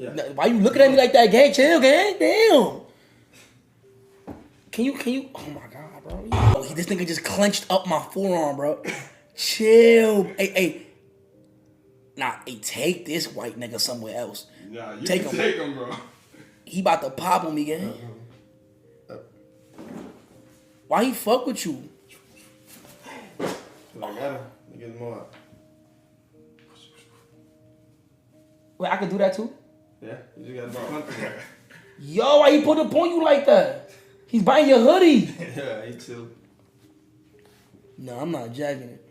Yeah. Why you looking at me like that, gang? Chill, gang. Damn. Can you? Oh my god, bro. Oh, this nigga just clenched up my forearm, bro. Chill. Hey. Nah, hey, take this white nigga somewhere else. Nah, you take him, bro. He about to pop on me, gang. Why he fuck with you? I got him. Get him out. Wait, I can do that too? Yeah, you just got to Yo, why he put up on you like that? He's buying your hoodie. Yeah, he too. No, I'm not jacking it.